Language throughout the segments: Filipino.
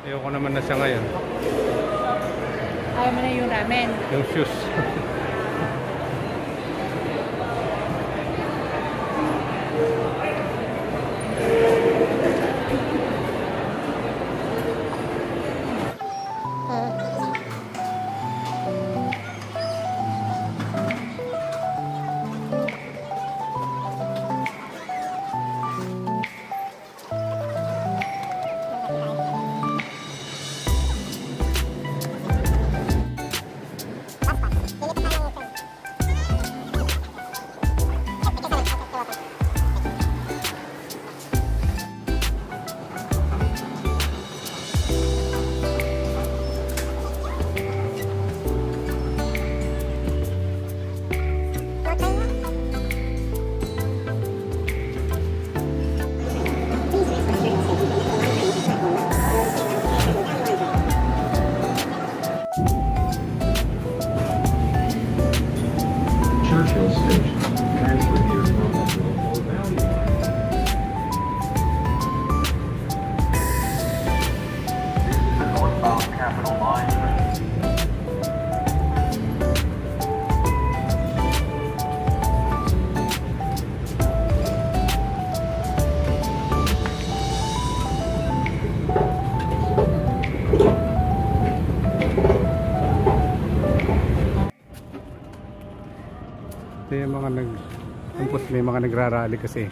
Ayoko naman na siya ngayon. Ayaw mo na yung ramen. Yung shoes. Churchill Station. Transfer here from Oakville Valley Line. This is the northbound Capitol Line. Ito yung mga may mga nagrarally kasi.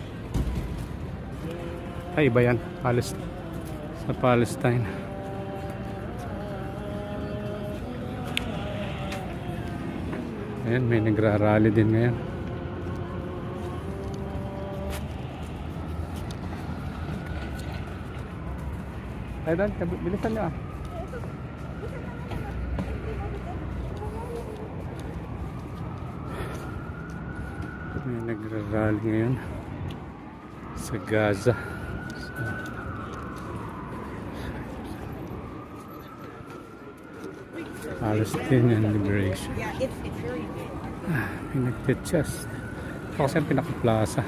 Ay, iba yan. Sa Palestine. Ayan, may nagrarally din ngayon. Ay, Dan, bilisan nyo ah. May nagrarally ngayon sa Gaza. Palestinian Liberation. May nagtitchest. Ito kasi ang pinaka-plaza.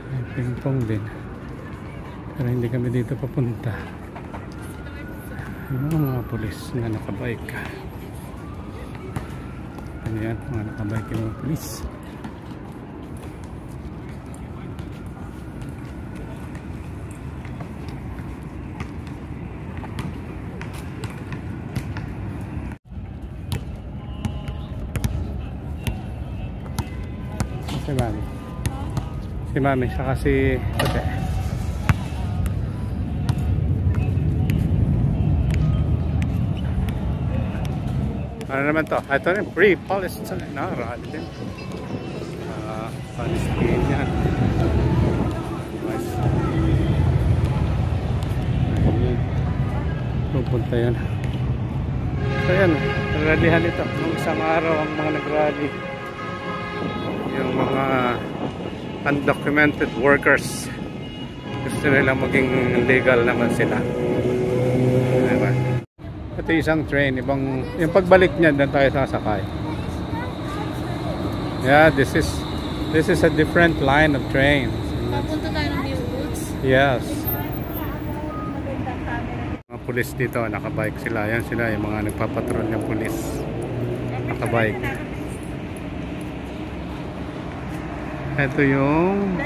May ping-pong din. Pero hindi kami dito papunta. Yung mga pulis na nakabike. Ano yan? Mga nakabike yung mga pulis. Si Mami saka si Tote. Ano naman to? Ito rin, Free Palestine. Rally din. Palestinian. Nice. Ayun. Pupunta yun. So yan, nagralihan ito. Nung isang araw ang mga nagrally. Yung mga undocumented workers. Gusto nilang maging legal naman sila. Diba? Ito isang train, yung pagbalik niya doon tayo sasakay. Yeah, this is a different line of trains. Papunta tayo ng New Woods. Yes. Mga pulis dito, nakabike sila. Yan sila, yung mga nagpapatrol ng pulis. Nakabike. Ito yung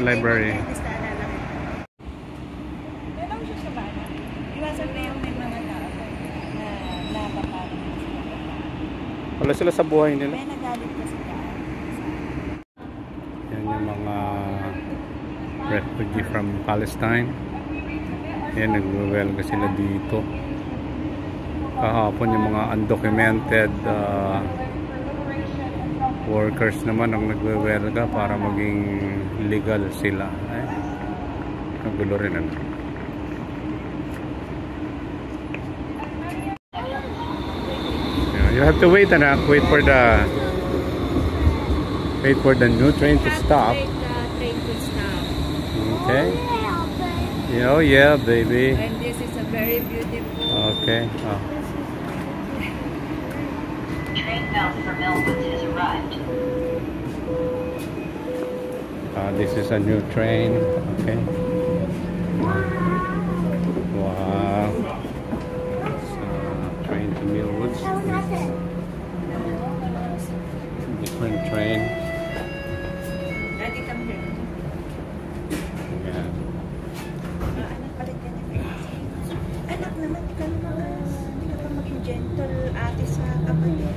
library. Wala sila sa buhay nila. Yan yung mga refugee from Palestine. Yan, nagwewelga sila dito. Kahapon yung mga undocumented workers naman ang nagwewelga para maging legal sila. Ay, nagulo rin ano. You have to wait and wait for the new train to stop. Wait the train to stop. Okay. Oh yeah, baby. And this is a very beautiful. Okay. Oh. Train bound for Melbourne has arrived. This is a new train. Okay. Wow. So, train to Millwoods. Different train. Daddy, come here. Yeah. Anak naman, ikaw naman. Hindi ka pa maging gentle ate sa kapatid.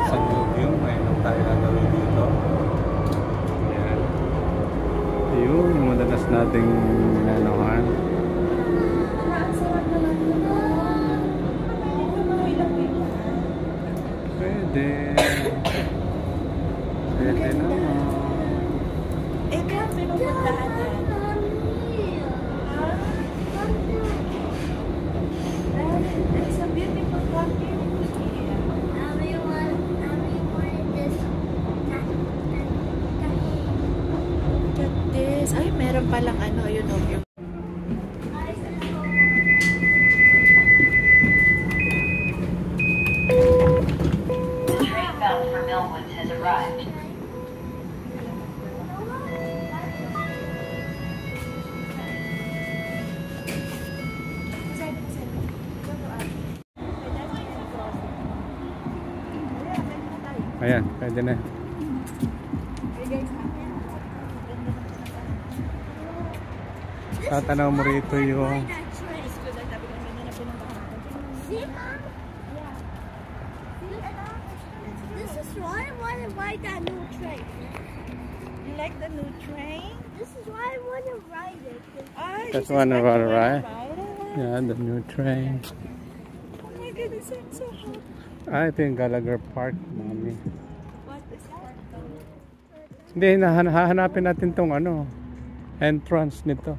Sa Gugyo, mayroon tayo gagawin dito. Ayan. Ayun, yung madalas nating nanohan. Pwede. Pwede naman. Eh, kaya pinupuntahan yan. It's a beautiful country. Look at this. Ay, meron palang ano, yun o. Yung Train bound for Millwoods has arrived. Ayan, pwede na. Tatanaw mo rito yung This is why I want to ride that new train. You like the new train? This is why I want to ride it. Ay, That's this is one what of our you wanna ride. ride? yeah, the new train. Oh my goodness, I'm so happy. Ito yung Gallagher Park, mami. What is that? Hindi, hahanapin natin tong ano, entrance nito.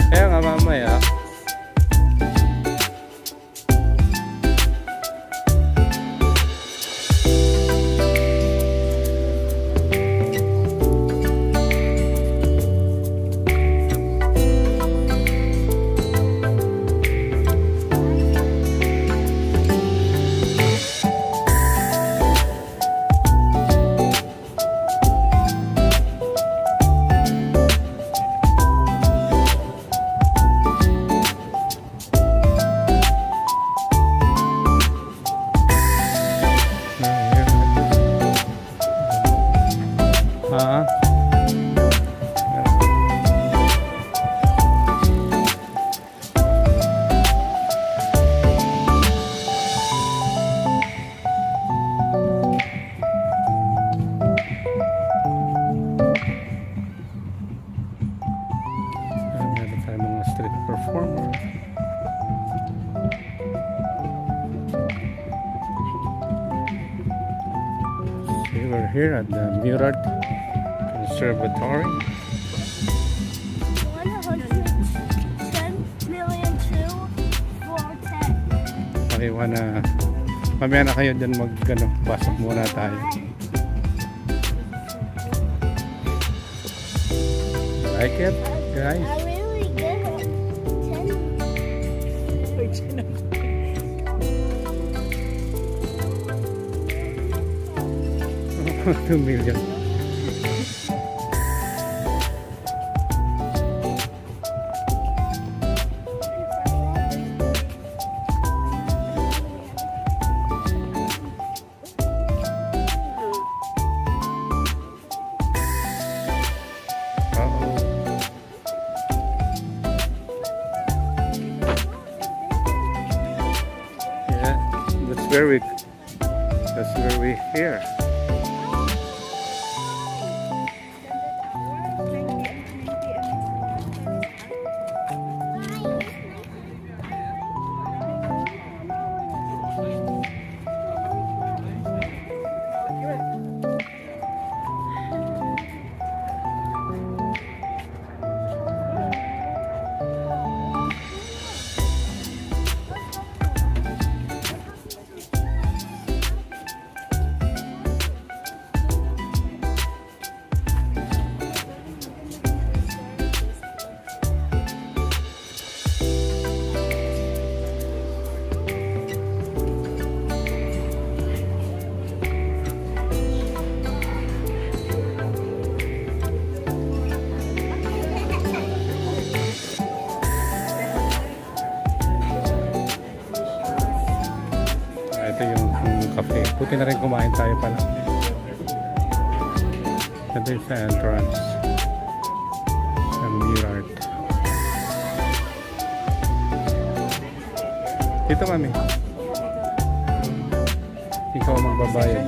Kaya nga mamaya, meron tayo mga street performer. So we're here at the Murad Conservatory. 110,000,002,410. Okay, mamaya na kayo dyan pasok muna tayo. Like it, guys? I really get it. 2 million. Yeah, that's very That's where we're here. Ito yung cafe. Buti na rin kumain tayo pala. Ito yung sa entrance ng Mirart. Dito mami. Ikaw ang magbabayad.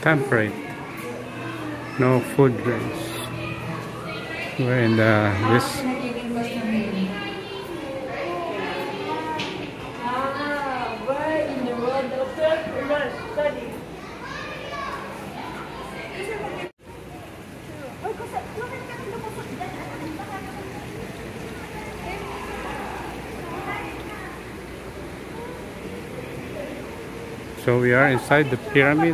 Temperate. No food drinks. We're in this. So we are inside the pyramid.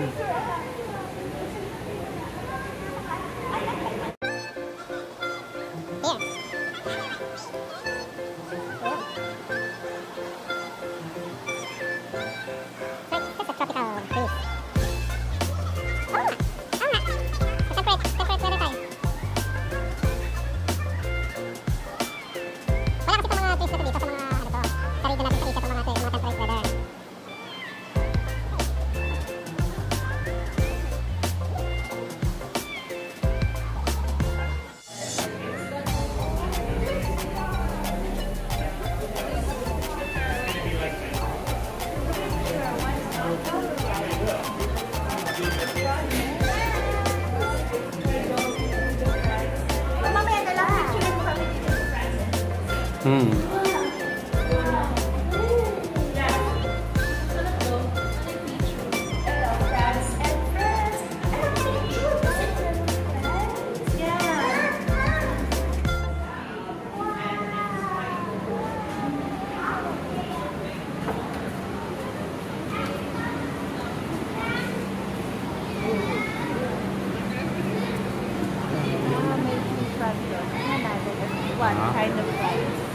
One kind of rice.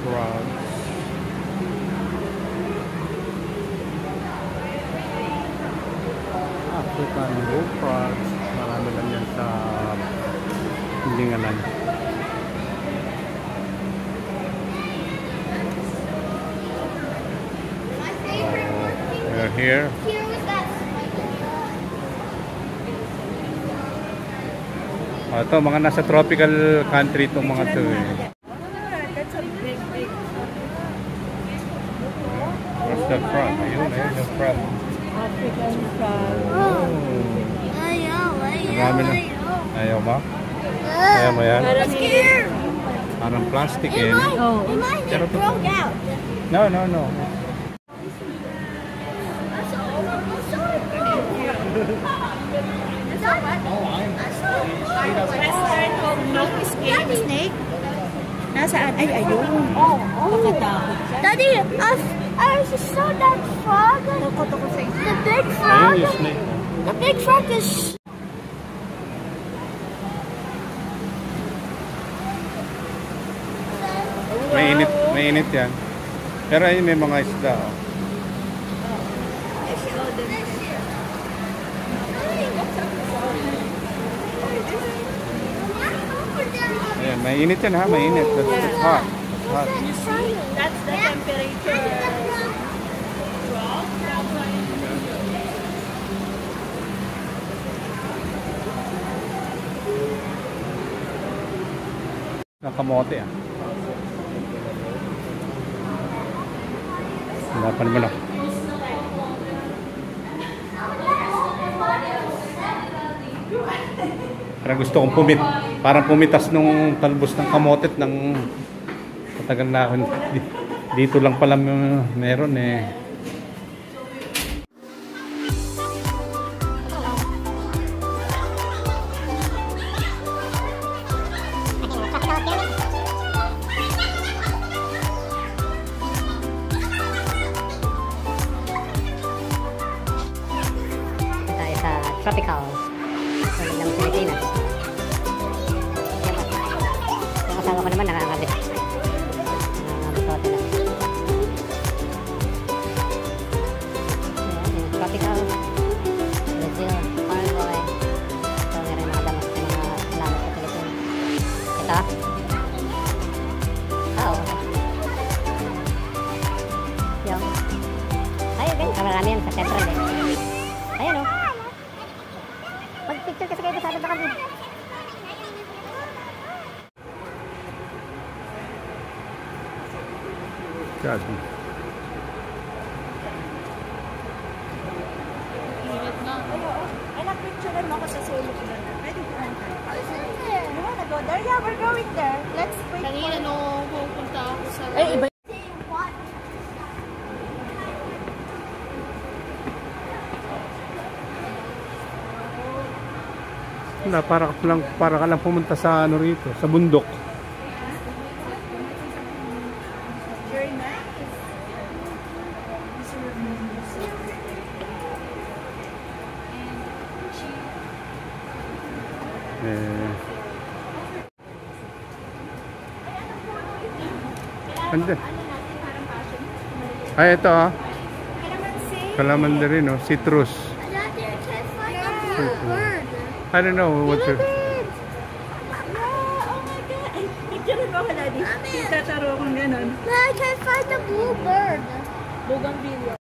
Frogs. African bullfrogs. Marami lang yan sa Lingalan. We're here. Here was that Ito, mga nasa tropical country itong mga to eh. That's a big, big. Where's the frog? Ayun, ayun yung frog. African frog. Marami na. Ayaw ba? Ayaw mo yan? Parang here. Parang plastic eh. Oh. Pero ito. broke out. No, no, no. Restaurant called Milky Snake. Nasaan? Ay, ayun. Nakatakot siya. Daddy, I saw that frog. The big frog. Ayun yung snake. The big frog is. May init yan. Pero ayun may mga isda. Oh. Ayan, mainit yan ha, mainit. That's hot. Hot. You see, that's the temperature. Ng kamote ah. Wala pa naman ako. Parang gusto kong parang pumitas nung talbos ng kamote ng matagal na ako. Dito lang pala meron eh. Tayo sa tropical ng Pilipinas. Yung kasama ko naman nakakabit. Nakakabit na. Ayan, yung tropical Brazil, Paraguay. Ito meron mga damas ng mga alamat sa Pilipinas. Ito. Oo. Yung. Ayun din, kamarami yan sa Central eh. Ayan o. Mag-picture kasi kayo sa atin kami. God. Ay, na-picturean mo ako sa sulok na. Pwede ko lang tayo. You wanna go there? Yeah, we're going there. Let's wait. Kanina nung pupunta ako sa... Ay, iba. Wala, para ka lang pumunta sa ano rito, sa bundok. Very nice. Ande. Ay, ito ah. Kalamansi rin, no? Citrus. Bird. I don't know what to... Oh my God. Ay, picturean mo ako, Daddy. Tataro akong ganon. I can find the blue bird. Bougainvillea.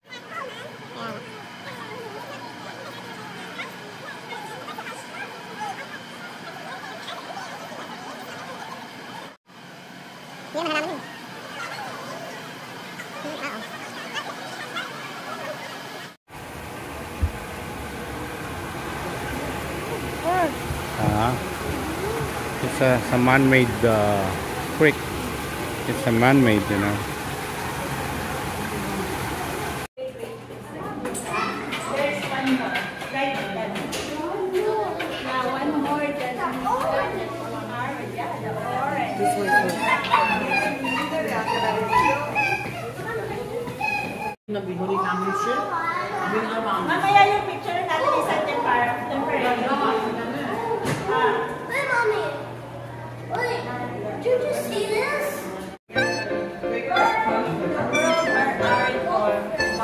Yan ang halaman yun. It's a man-made creek. It's a man-made, you know. Mamaya yung picture natin is at temporary. Hey, Mommy. Wait, did you see this?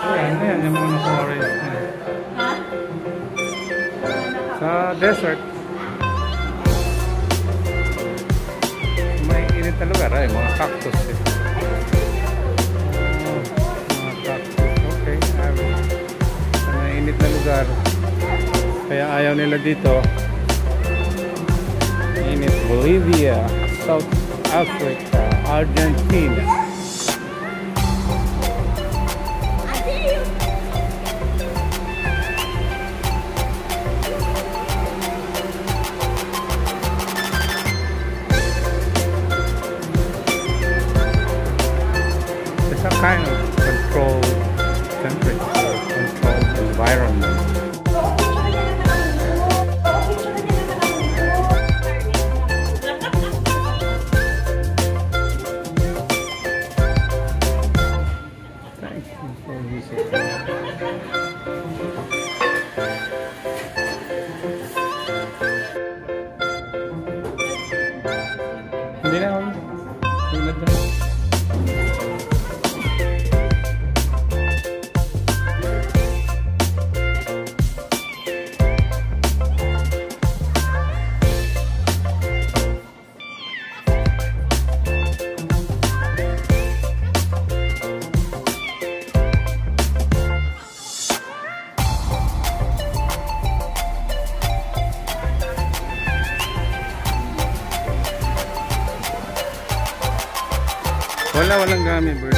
Ayan, yung mga forest. Sa desert. May init na lugar, mga cactus eh. Mga cactus, okay. Mainit na lugar. Kaya ayaw nila dito. Init, Bolivia, South Africa, Argentina. It's a kind of controlled temperature, controlled environment. Thank you for visiting. Hindi na ako. Tulad na. marami bird.